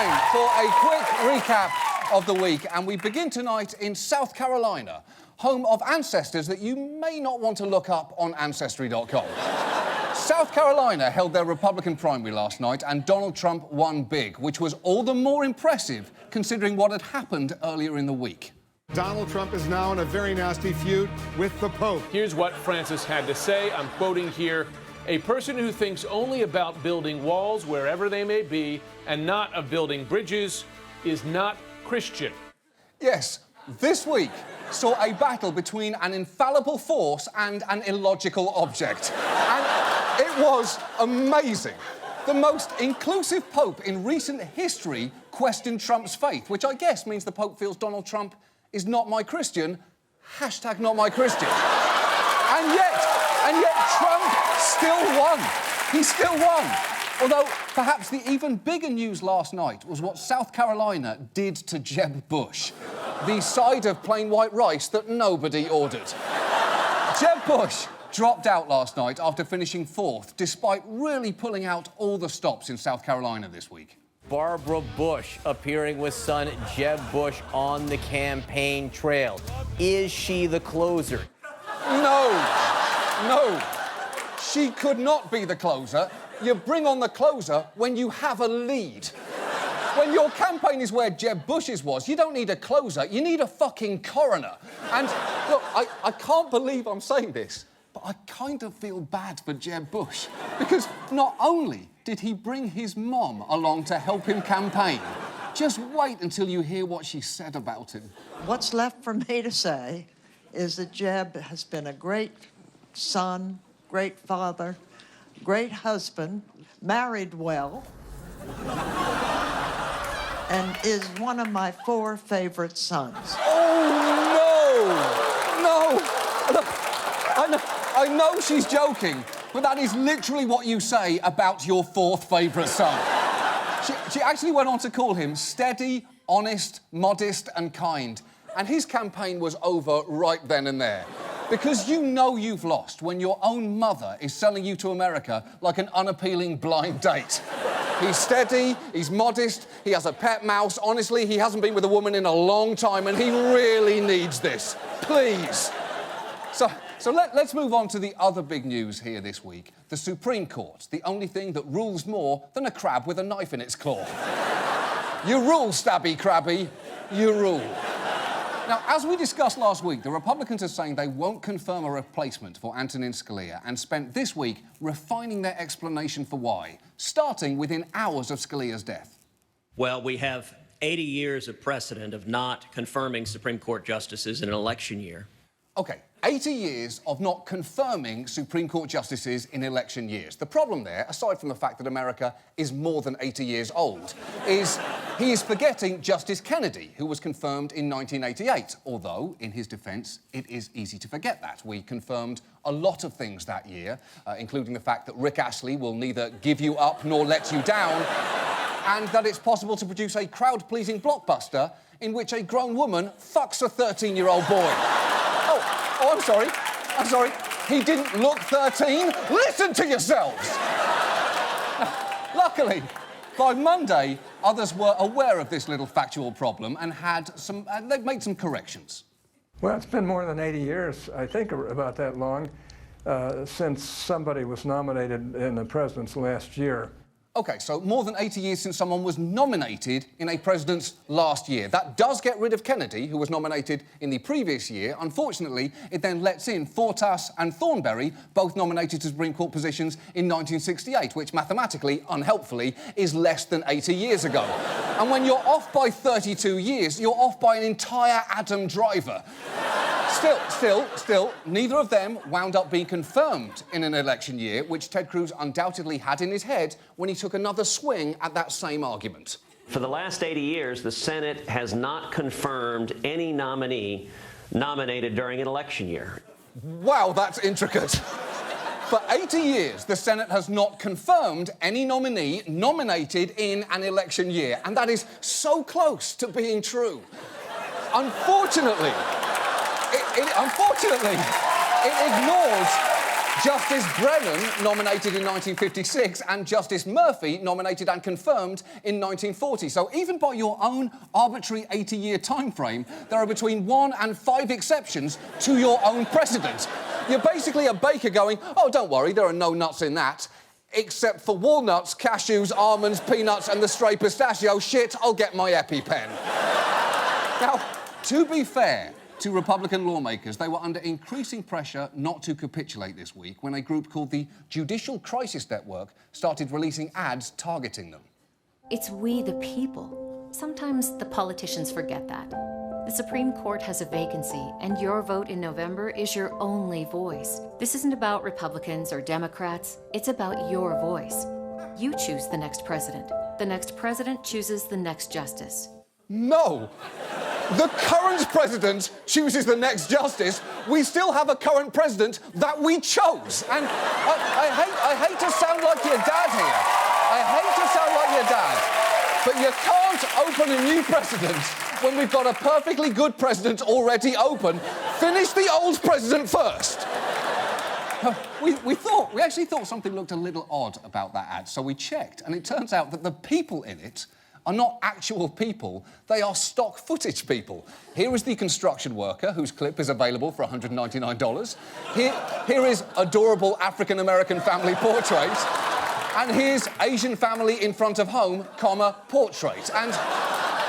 time for a quick recap of the week, and we begin tonight in South Carolina, home of ancestors that you may not want to look up on Ancestry.com. South Carolina held their Republican primary last night, and Donald Trump won big, which was all the more impressive considering what had happened earlier in the week. Donald Trump is now in a very nasty feud with the Pope. Here's what Francis had to say. I'm quoting here. A person who thinks only about building walls wherever they may be and not of building bridges is not Christian. Yes, this week saw a battle between an infallible force and an illogical object. And it was amazing. The most inclusive Pope in recent history questioned Trump's faith, which I guess means the Pope feels Donald Trump is not my Christian. Hashtag not my Christian. And yet Trump still won. He still won. Although, perhaps the even bigger news last night was what South Carolina did to Jeb Bush. The side of plain white rice that nobody ordered. Jeb Bush dropped out last night after finishing fourth, despite really pulling out all the stops in South Carolina this week. Barbara Bush appearing with son Jeb Bush on the campaign trail. Is she the closer? No. She could not be the closer. You bring on the closer when you have a lead. When your campaign is where Jeb Bush's was, you don't need a closer, you need a fucking coroner. And, look, I can't believe I'm saying this, but I kind of feel bad for Jeb Bush. Because not only did he bring his mom along to help him campaign, just wait until you hear what she said about him. What's left for me to say is that Jeb has been a great son, great father, great husband, married well, and is one of my 4 favorite sons. Oh, no! Look, I know she's joking, but that is literally what you say about your 4th favourite son. She actually went on to call him steady, honest, modest and kind. And his campaign was over right then and there. Because you know you've lost when your own mother is selling you to America like an unappealing blind date. He's steady, he's modest, he has a pet mouse. Honestly, he hasn't been with a woman in a long time and he really needs this. Please. So let's move on to the other big news here this week. The Supreme Court, the only thing that rules more than a crab with a knife in its claw. You rule, Stabby Crabby. You rule. Now, as we discussed last week, the Republicans are saying they won't confirm a replacement for Antonin Scalia and spent this week refining their explanation for why, starting within hours of Scalia's death. Well, we have 80 years of precedent of not confirming Supreme Court justices in an election year. OK, 80 years of not confirming Supreme Court justices in election years. The problem there, aside from the fact that America is more than 80 years old, is he is forgetting Justice Kennedy, who was confirmed in 1988. Although, in his defence, it is easy to forget that. We confirmed a lot of things that year, including the fact that Rick Astley will neither give you up nor let you down, and that it's possible to produce a crowd-pleasing blockbuster in which a grown woman fucks a 13-year-old boy. Oh, I'm sorry. He didn't look 13. Listen to yourselves! Luckily, by Monday, others were aware of this little factual problem and they've made some corrections. Well, it's been more than 80 years, I think about that long, since somebody was nominated in the president's last year. OK, so more than 80 years since someone was nominated in a president's last year. That does get rid of Kennedy, who was nominated in the previous year. Unfortunately, it then lets in Fortas and Thornberry, both nominated to Supreme Court positions in 1968, which mathematically, unhelpfully, is less than 80 years ago. And when you're off by 32 years, you're off by an entire Adam Driver. Still, neither of them wound up being confirmed in an election year, which Ted Cruz undoubtedly had in his head when he took another swing at that same argument. For the last 80 years, the Senate has not confirmed any nominee nominated during an election year. Wow, that's intricate. For 80 years, the Senate has not confirmed any nominee nominated in an election year, and that is so close to being true. Unfortunately, it ignores Justice Brennan, nominated in 1956, and Justice Murphy, nominated and confirmed in 1940. So even by your own arbitrary 80-year time frame, there are between 1 and 5 exceptions to your own precedent. You're basically a baker going, oh, don't worry, there are no nuts in that. Except for walnuts, cashews, almonds, peanuts, and the stray pistachio. Shit, I'll get my EpiPen. Now, to be fair to Republican lawmakers, they were under increasing pressure not to capitulate this week when a group called the Judicial Crisis Network started releasing ads targeting them. It's we the people. Sometimes the politicians forget that. The Supreme Court has a vacancy, and your vote in November is your only voice. This isn't about Republicans or Democrats. It's about your voice. You choose the next president. The next president chooses the next justice. No! The current president chooses the next justice. We still have a current president that we chose. And I hate to sound like your dad here. I hate to sound like your dad. But you can't open a new precedent when we've got a perfectly good president already open. Finish the old president first. We actually thought something looked a little odd about that ad, so we checked, and it turns out that the people in it are not actual people, they are stock footage people. Here is the construction worker, whose clip is available for $199. Here is adorable African-American family portrait. And here's Asian family in front of home, comma, portrait. And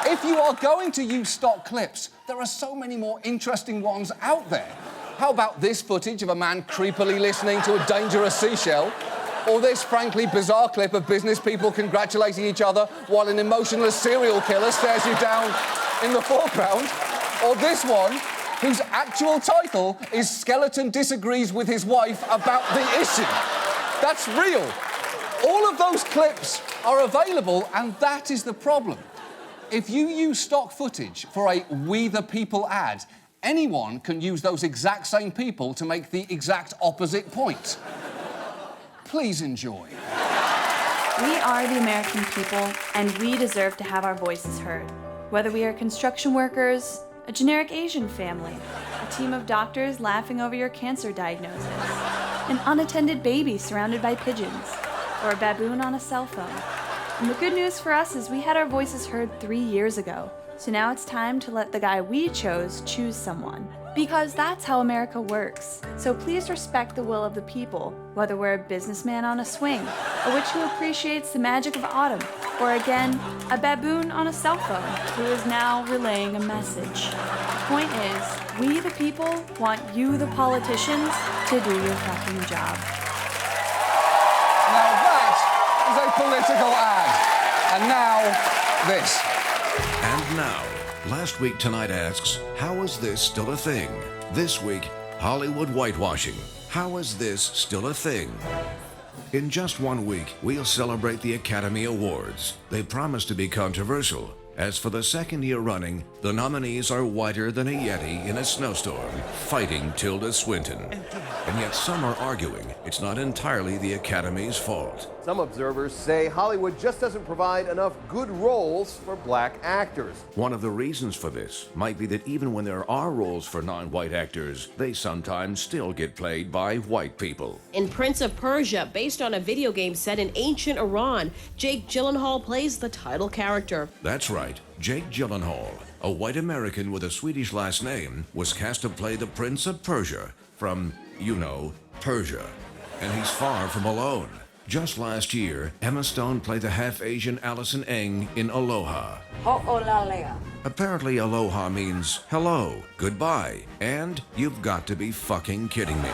if you are going to use stock clips, there are so many more interesting ones out there. How about this footage of a man creepily listening to a dangerous seashell? Or this frankly bizarre clip of business people congratulating each other while an emotionless serial killer stares you down in the foreground? Or this one, whose actual title is Skeleton Disagrees with His Wife About the Issue. That's real. All of those clips are available, and that is the problem. If you use stock footage for a We the People ad, anyone can use those exact same people to make the exact opposite point. Please enjoy. We are the American people, and we deserve to have our voices heard. Whether we are construction workers, a generic Asian family, a team of doctors laughing over your cancer diagnosis, an unattended baby surrounded by pigeons, or a baboon on a cell phone. And the good news for us is we had our voices heard 3 years ago. So now it's time to let the guy we chose choose someone. Because that's how America works. So please respect the will of the people, whether we're a businessman on a swing, a witch who appreciates the magic of autumn, or again, a baboon on a cell phone who is now relaying a message. The point is, we the people want you the politicians to do your fucking job. Now that is a political ad. And now, this. And now, Last Week Tonight asks, how is this still a thing? This week, Hollywood whitewashing. How is this still a thing? In just 1 week, we'll celebrate the Academy Awards. They promise to be controversial. As for the second year running, the nominees are whiter than a Yeti in a snowstorm, fighting Tilda Swinton. And yet some are arguing it's not entirely the Academy's fault. Some observers say Hollywood just doesn't provide enough good roles for black actors. One of the reasons for this might be that even when there are roles for non-white actors, they sometimes still get played by white people. In Prince of Persia, based on a video game set in ancient Iran, Jake Gyllenhaal plays the title character. That's right. Jake Gyllenhaal, a white American with a Swedish last name, was cast to play the Prince of Persia from, you know, Persia. And he's far from alone. Just last year, Emma Stone played the half-Asian Allison Eng in Aloha. Apparently, Aloha means hello, goodbye, and you've got to be fucking kidding me.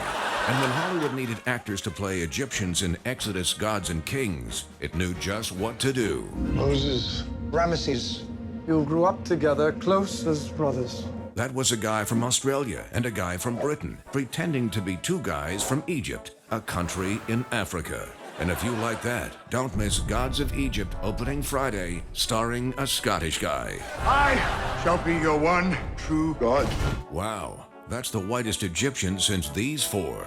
And when Hollywood needed actors to play Egyptians in Exodus, Gods and Kings, it knew just what to do. Moses, Ramesses, you grew up together, close as brothers. That was a guy from Australia and a guy from Britain, pretending to be two guys from Egypt, a country in Africa. And if you like that, don't miss Gods of Egypt opening Friday, starring a Scottish guy. I shall be your one true God. Wow, that's the whitest Egyptian since these four.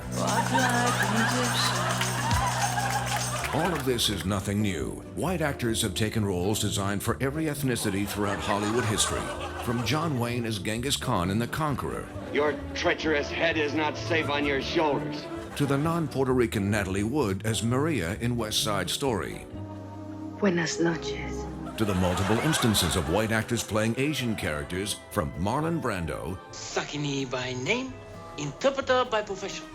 All of this is nothing new. White actors have taken roles designed for every ethnicity throughout Hollywood history. From John Wayne as Genghis Khan in The Conqueror. Your treacherous head is not safe on your shoulders. to the non-Puerto Rican Natalie Wood as Maria in West Side Story, Buenas noches. to the multiple instances of white actors playing Asian characters from Marlon Brando, Sakini by name, interpreter by profession.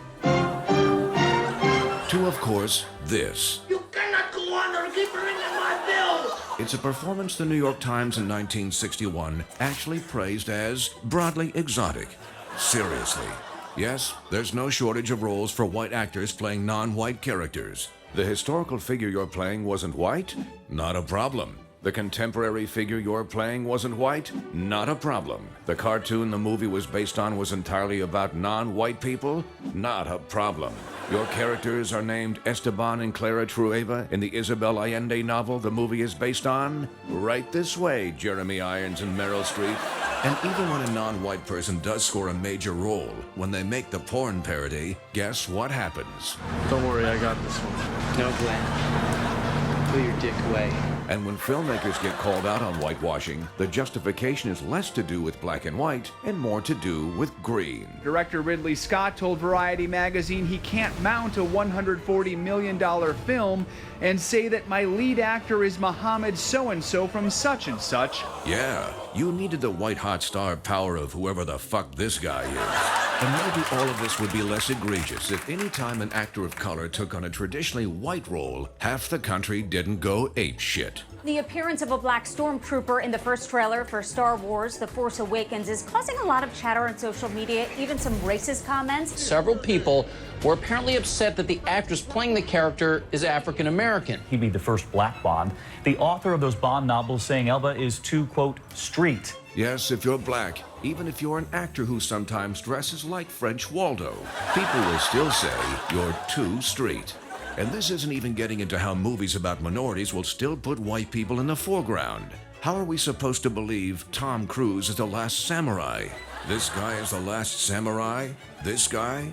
to, of course, this. You cannot go on or keep ringing my bell. It's a performance the New York Times in 1961 actually praised as broadly exotic. Seriously. Yes, there's no shortage of roles for white actors playing non-white characters. The historical figure you're playing wasn't white? Not a problem. The contemporary figure you're playing wasn't white? Not a problem. The cartoon the movie was based on was entirely about non-white people? Not a problem. Your characters are named Esteban and Clara Trueba in the Isabel Allende novel the movie is based on? Right this way, Jeremy Irons and Meryl Streep. And even when a non-white person does score a major role, when they make the porn parody, guess what happens? Don't worry, I got this one. No, Glenn. Put your dick away. And when filmmakers get called out on whitewashing, the justification is less to do with black and white and more to do with green. Director Ridley Scott told Variety magazine he can't mount a $140 million film and say that my lead actor is Mohammed so-and-so from such and such. Yeah, you needed the white hot star power of whoever the fuck this guy is. And maybe all of this would be less egregious if any time an actor of color took on a traditionally white role, half the country didn't go apeshit. The appearance of a black stormtrooper in the first trailer for Star Wars The Force Awakens is causing a lot of chatter on social media, even some racist comments. Several people were apparently upset that the actress playing the character is African American. He'd be the first black Bond. The author of those Bond novels saying Elba is too, quote, street. Yes, if you're black, even if you're an actor who sometimes dresses like French Waldo, people will still say you're too street. And this isn't even getting into how movies about minorities will still put white people in the foreground. How are we supposed to believe Tom Cruise is the last samurai? This guy is the last samurai? This guy?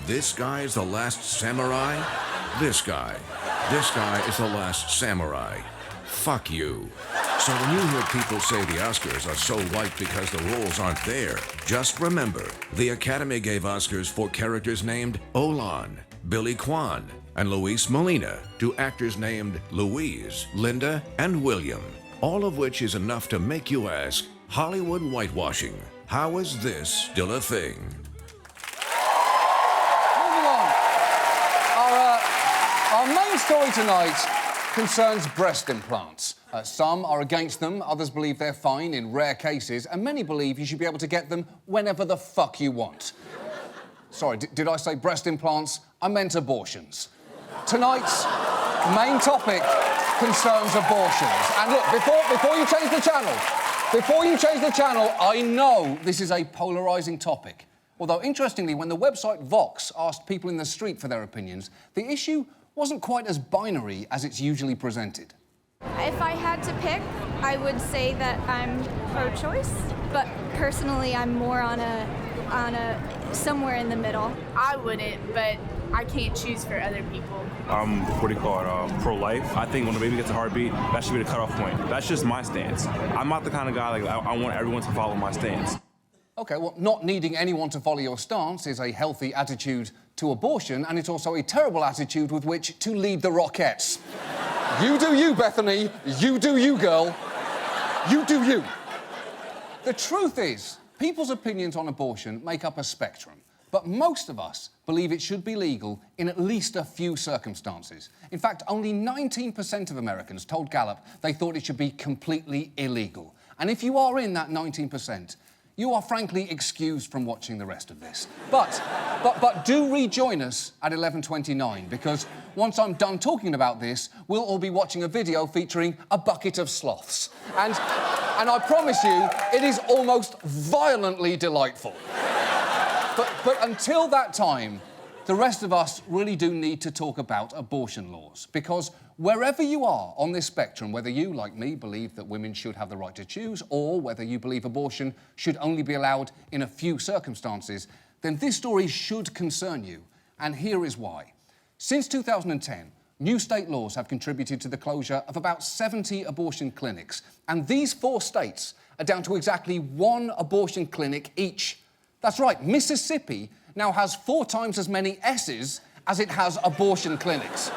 This guy is the last samurai? This guy is the last samurai. Fuck you. So when you hear people say the Oscars are so white because the roles aren't there, just remember, the Academy gave Oscars for characters named Olan, Billy Kwan, and Luis Molina to actors named Louise, Linda, and William, all of which is enough to make you ask, Hollywood whitewashing, how is this still a thing? Moving on. Our main story tonight concerns breast implants. Some are against them, others believe they're fine in rare cases, and many believe you should be able to get them whenever the fuck you want. Sorry, did I say breast implants? I meant abortions. Tonight's main topic concerns abortions. And look, before you change the channel, I know this is a polarising topic. Although, interestingly, when the website Vox asked people in the street for their opinions, the issue wasn't quite as binary as it's usually presented. If I had to pick, I would say that I'm pro-choice, but personally I'm more on a somewhere in the middle. I wouldn't, but I can't choose for other people. I'm pro-life. I think when a baby gets a heartbeat, that should be the cutoff point. That's just my stance. I'm not the kind of guy like I want everyone to follow my stance. OK, well, not needing anyone to follow your stance is a healthy attitude to abortion, and it's also a terrible attitude with which to lead the Rockettes. You do you, Bethany. You do you, girl. You do you. The truth is, people's opinions on abortion make up a spectrum, but most of us believe it should be legal in at least a few circumstances. In fact, only 19% of Americans told Gallup they thought it should be completely illegal. And if you are in that 19%, you are frankly excused from watching the rest of this. But do rejoin us at 11:29, because once I'm done talking about this, we'll all be watching a video featuring a bucket of sloths. And I promise you, it is almost violently delightful. But until that time, the rest of us really do need to talk about abortion laws, because wherever you are on this spectrum, whether you, like me, believe that women should have the right to choose, or whether you believe abortion should only be allowed in a few circumstances, then this story should concern you. And here is why. Since 2010, new state laws have contributed to the closure of about 70 abortion clinics, and these 4 states are down to exactly 1 abortion clinic each. That's right, Mississippi now has 4 times as many S's as it has abortion clinics.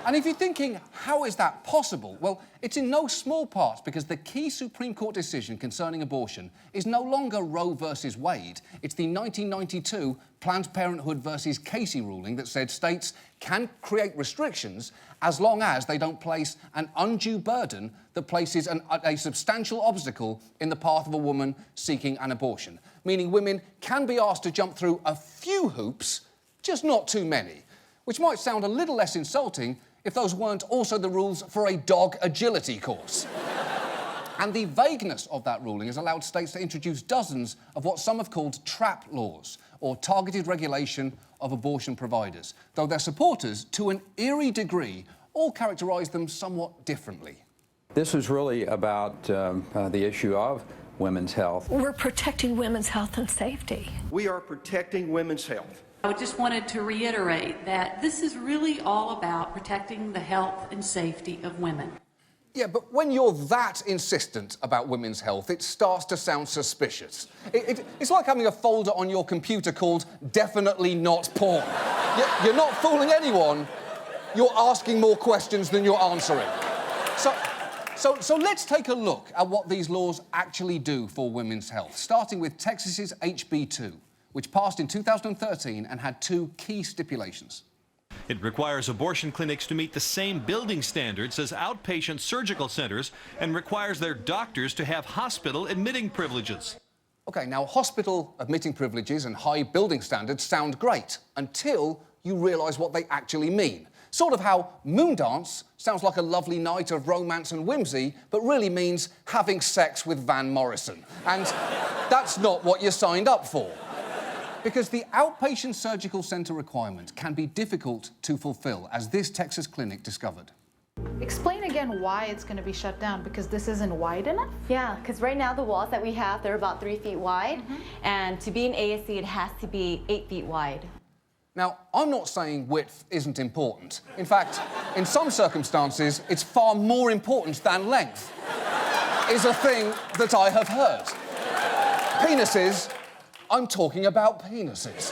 And if you're thinking, how is that possible? Well, it's in no small part because the key Supreme Court decision concerning abortion is no longer Roe versus Wade. It's the 1992 Planned Parenthood versus Casey ruling that said states can create restrictions as long as they don't place an undue burden that places a substantial obstacle in the path of a woman seeking an abortion. Meaning women can be asked to jump through a few hoops, just not too many. Which might sound a little less insulting if those weren't also the rules for a dog agility course. And the vagueness of that ruling has allowed states to introduce dozens of what some have called trap laws, or targeted regulation of abortion providers, though their supporters, to an eerie degree, all characterise them somewhat differently. This was really about the issue of women's health. We're protecting women's health and safety. We are protecting women's health. I just wanted to reiterate that this is really all about protecting the health and safety of women. Yeah, but when you're that insistent about women's health, it starts to sound suspicious. It's like having a folder on your computer called Definitely Not Porn. You're not fooling anyone, you're asking more questions than you're answering. So let's take a look at what these laws actually do for women's health, starting with Texas's HB2, which passed in 2013 and had two key stipulations. It requires abortion clinics to meet the same building standards as outpatient surgical centers and requires their doctors to have hospital admitting privileges. OK, now hospital admitting privileges and high building standards sound great until you realise what they actually mean. Sort of how Moondance sounds like a lovely night of romance and whimsy, but really means having sex with Van Morrison. And that's not what you signed up for. Because the outpatient surgical centre requirement can be difficult to fulfil, as this Texas clinic discovered. Explain again why it's going to be shut down, because this isn't wide enough? Yeah, because right now the walls that we have, they're about 3 feet wide, and to be an ASC, it has to be 8 feet wide. Now, I'm not saying width isn't important. In fact, in some circumstances, it's far more important than length, is a thing that I have heard. Penises, I'm talking about penises.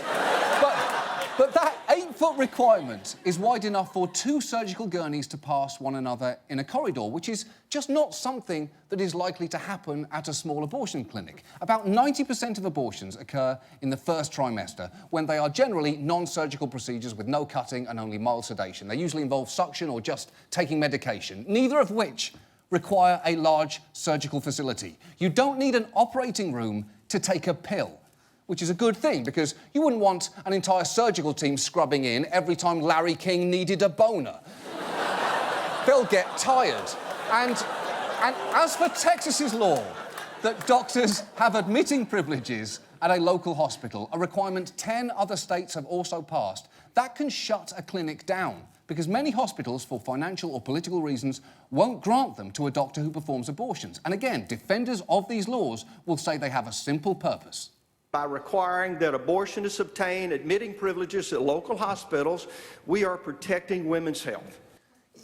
But that 8-foot requirement is wide enough for 2 surgical gurneys to pass one another in a corridor, which is just not something that is likely to happen at a small abortion clinic. About 90% of abortions occur in the first trimester, when they are generally non-surgical procedures with no cutting and only mild sedation. They usually involve suction or just taking medication, neither of which require a large surgical facility. You don't need an operating room to take a pill, which is a good thing, because you wouldn't want an entire surgical team scrubbing in every time Larry King needed a boner. They'll get tired. And as for Texas's law that doctors have admitting privileges at a local hospital, a requirement 10 other states have also passed, that can shut a clinic down, because many hospitals, for financial or political reasons, won't grant them to a doctor who performs abortions. And again, defenders of these laws will say they have a simple purpose. By requiring that abortionists obtain admitting privileges at local hospitals, we are protecting women's health.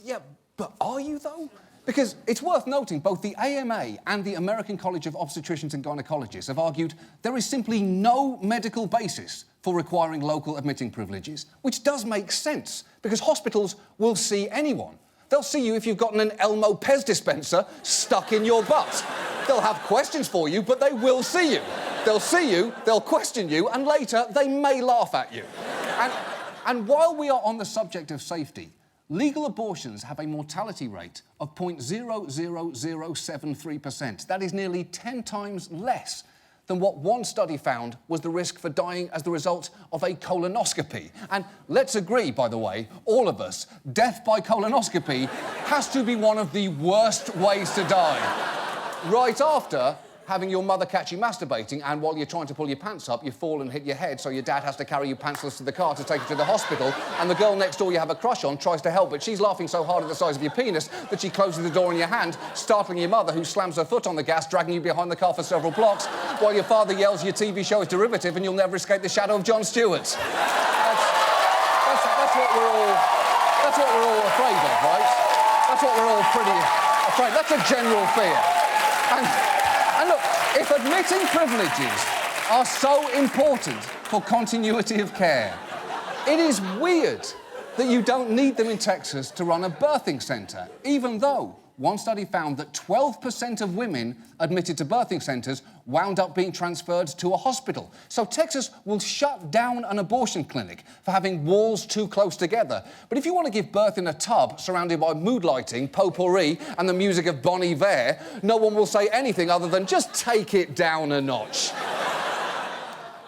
Yeah, but are you, though? Because it's worth noting both the AMA and the American College of Obstetricians and Gynecologists have argued there is simply no medical basis for requiring local admitting privileges, which does make sense, because hospitals will see anyone. They'll see you if you've gotten an Elmo Pez dispenser stuck in your butt. They'll have questions for you, but they will see you. They'll see you, they'll question you, and later they may laugh at you. And while we are on the subject of safety, legal abortions have a mortality rate of 0.00073%. That is nearly 10 times less than what one study found was the risk for dying as the result of a colonoscopy. And let's agree, by the way, all of us, death by colonoscopy has to be one of the worst ways to die. Right after having your mother catch you masturbating, and while you're trying to pull your pants up, you fall and hit your head, so your dad has to carry you pantsless to the car to take you to the hospital, and the girl next door you have a crush on tries to help, but she's laughing so hard at the size of your penis that she closes the door in your hand, startling your mother, who slams her foot on the gas, dragging you behind the car for several blocks, while your father yells your TV show is derivative and you'll never escape the shadow of Jon Stewart. That's what we're all afraid of, right? That's what we're all pretty afraid. That's a general fear. And look, if admitting privileges are so important for continuity of care, It is weird that you don't need them in Texas to run a birthing centre, even though one study found that 12% of women admitted to birthing centres wound up being transferred to a hospital. So Texas will shut down an abortion clinic for having walls too close together. But if you want to give birth in a tub surrounded by mood lighting, potpourri and the music of Bon Iver, no one will say anything other than just take it down a notch.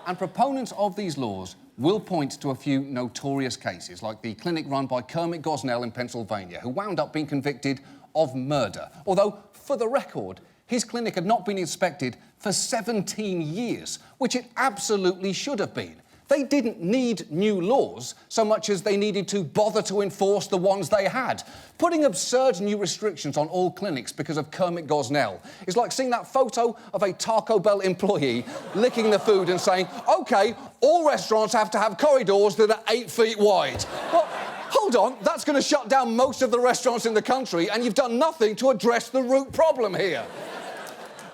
And proponents of these laws will point to a few notorious cases, like the clinic run by Kermit Gosnell in Pennsylvania, who wound up being convicted of murder. Although, for the record, his clinic had not been inspected for 17 years, which it absolutely should have been. They didn't need new laws so much as they needed to bother to enforce the ones they had. Putting absurd new restrictions on all clinics because of Kermit Gosnell is like seeing that photo of a Taco Bell employee licking the food and saying, OK, all restaurants have to have corridors that are 8 feet wide. Well, hold on, that's going to shut down most of the restaurants in the country, and you've done nothing to address the root problem here.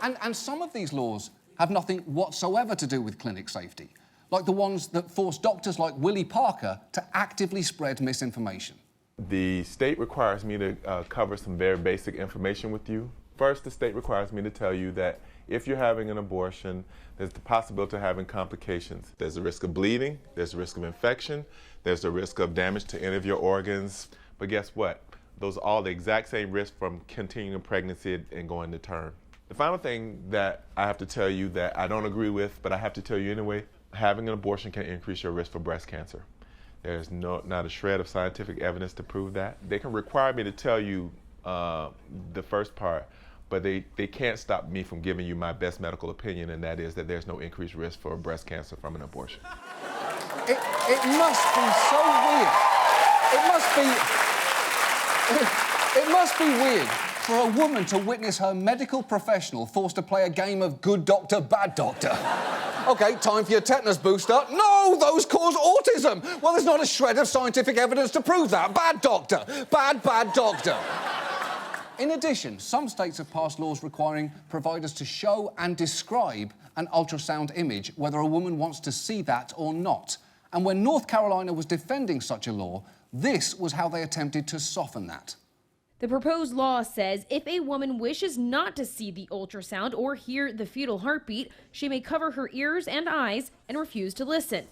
And some of these laws have nothing whatsoever to do with clinic safety, like the ones that force doctors like Willie Parker to actively spread misinformation. The state requires me to cover some very basic information with you. First, the state requires me to tell you that if you're having an abortion, there's the possibility of having complications. There's a risk of bleeding, there's a risk of infection, there's a risk of damage to any of your organs. But guess what? Those are all the exact same risks from continuing pregnancy and going to term. The final thing that I have to tell you that I don't agree with, but I have to tell you anyway, having an abortion can increase your risk for breast cancer. There's not a shred of scientific evidence to prove that. They can require me to tell you the first part, but they can't stop me from giving you my best medical opinion, and that is that there's no increased risk for breast cancer from an abortion. It must be so weird. It must be weird for a woman to witness her medical professional forced to play a game of good doctor, bad doctor. OK, time for your tetanus booster. No, those cause autism. Well, there's not a shred of scientific evidence to prove that. Bad doctor. Bad doctor. In addition, some states have passed laws requiring providers to show and describe an ultrasound image, whether a woman wants to see that or not. And when North Carolina was defending such a law, this was how they attempted to soften that. The proposed law says if a woman wishes not to see the ultrasound or hear the fetal heartbeat, she may cover her ears and eyes and refuse to listen.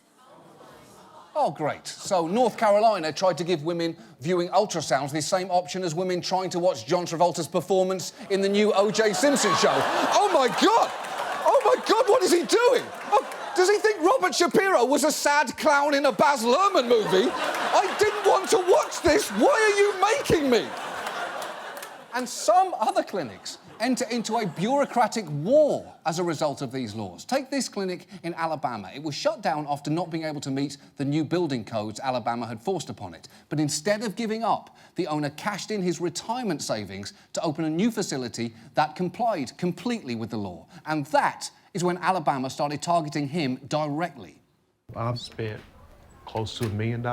Oh, great. So North Carolina tried to give women viewing ultrasounds the same option as women trying to watch John Travolta's performance in the new O.J. Simpson show. Oh, my God! Oh, my God, what is he doing? Oh, does he think Robert Shapiro was a sad clown in a Baz Luhrmann movie? I didn't want to watch this. Why are you making me? And some other clinics enter into a bureaucratic war as a result of these laws. Take this clinic in Alabama. It was shut down after not being able to meet the new building codes Alabama had forced upon it. But instead of giving up, the owner cashed in his retirement savings to open a new facility that complied completely with the law. And that is when Alabama started targeting him directly. I've spent close to $1 million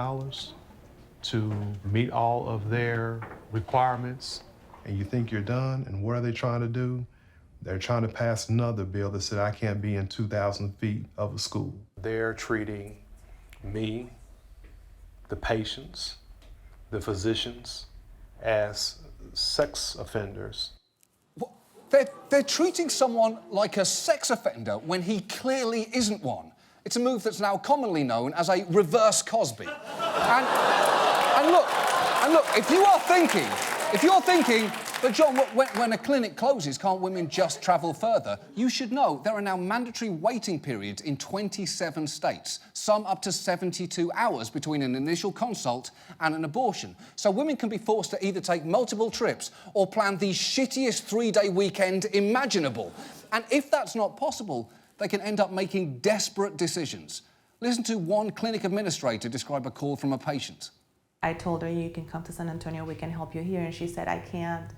to meet all of their requirements. And you think you're done, and what are they trying to do? They're trying to pass another bill that said I can't be in 2,000 feet of a school. They're treating me, the patients, the physicians, as sex offenders. What? They're treating someone like a sex offender when he clearly isn't one. It's a move that's now commonly known as a reverse Cosby. And look, if you're thinking, but John, when a clinic closes, can't women just travel further? You should know there are now mandatory waiting periods in 27 states, some up to 72 hours between an initial consult and an abortion. So women can be forced to either take multiple trips or plan the shittiest 3-day weekend imaginable. And if that's not possible, they can end up making desperate decisions. Listen to one clinic administrator describe a call from a patient. I told her, you can come to San Antonio, we can help you here. And she said, I can't,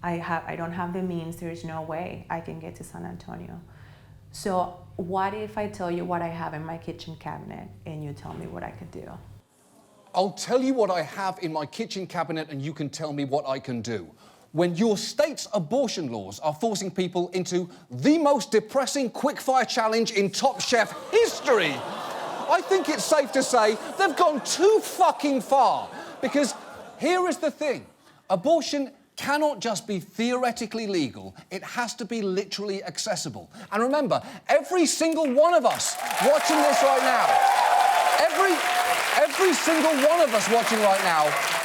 I don't have the means, there is no way I can get to San Antonio. So what if I tell you what I have in my kitchen cabinet and you tell me what I could do? I'll tell you what I have in my kitchen cabinet and you can tell me what I can do. When your state's abortion laws are forcing people into the most depressing quickfire challenge in Top Chef history. I think it's safe to say they've gone too fucking far. Because here is the thing. Abortion cannot just be theoretically legal, it has to be literally accessible. And remember, every single one of us watching this right now, every single one of us watching right now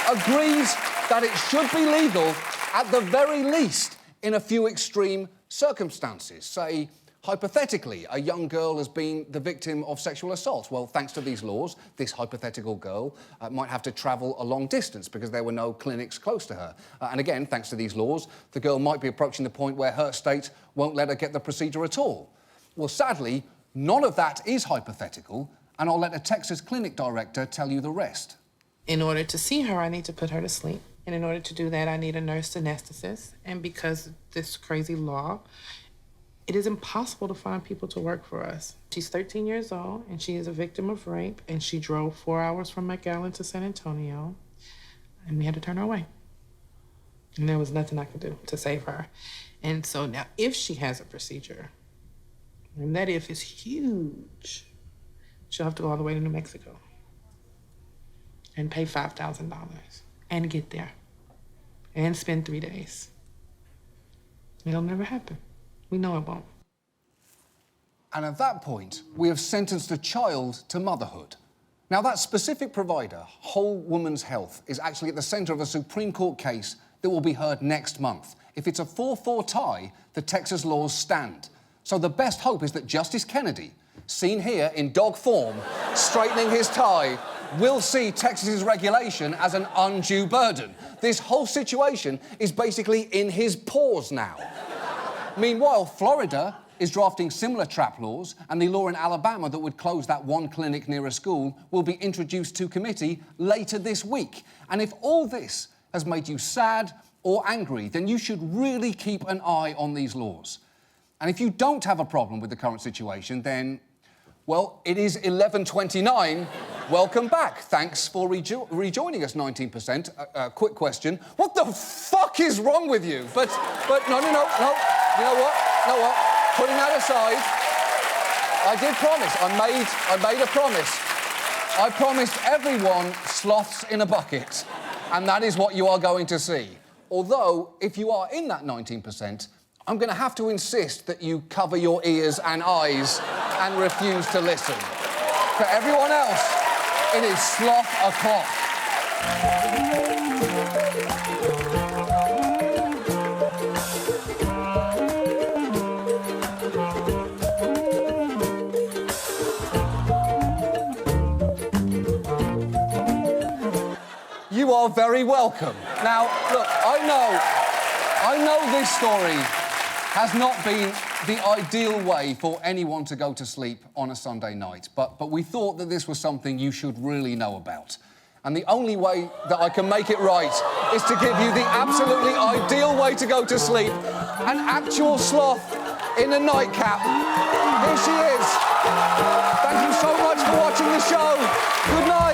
agrees that it should be legal at the very least in a few extreme circumstances. Say, hypothetically, a young girl has been the victim of sexual assault. Well, thanks to these laws, this hypothetical girl might have to travel a long distance because there were no clinics close to her. And again, thanks to these laws, the girl might be approaching the point where her state won't let her get the procedure at all. Well, sadly, none of that is hypothetical, and I'll let a Texas clinic director tell you the rest. In order to see her, I need to put her to sleep. And in order to do that, I need a nurse anesthetist. And because of this crazy law, it is impossible to find people to work for us. She's 13 years old, and she is a victim of rape, and she drove 4 hours from McAllen to San Antonio, and we had to turn her away. And there was nothing I could do to save her. And so now, if she has a procedure, and that if is huge, she'll have to go all the way to New Mexico and pay $5,000 and get there and spend 3 days. It'll never happen. We know it won't. And at that point, we have sentenced a child to motherhood. Now, that specific provider, Whole Woman's Health, is actually at the centre of a Supreme Court case that will be heard next month. If it's a 4-4 tie, the Texas laws stand. So the best hope is that Justice Kennedy, seen here in dog form, straightening his tie, will see Texas's regulation as an undue burden. This whole situation is basically in his paws now. Meanwhile, Florida is drafting similar trap laws, and the law in Alabama that would close that one clinic near a school will be introduced to committee later this week. And if all this has made you sad or angry, then you should really keep an eye on these laws. And if you don't have a problem with the current situation, then, well, it is 11:29. Welcome back. Thanks for rejoining us, 19%. Quick question. What the fuck is wrong with you? But no. You know what? Putting that aside, I did promise. I made a promise. I promised everyone sloths in a bucket. And that is what you are going to see. Although, if you are in that 19%, I'm going to have to insist that you cover your ears and eyes and refuse to listen. For everyone else, it is sloth o'clock. You are very welcome. Now, look, I know this story has not been the ideal way for anyone to go to sleep on a Sunday night, but we thought that this was something you should really know about. And the only way that I can make it right is to give you the absolutely ideal way to go to sleep, an actual sloth in a nightcap. Here she is. Thank you so much for watching the show. Good night.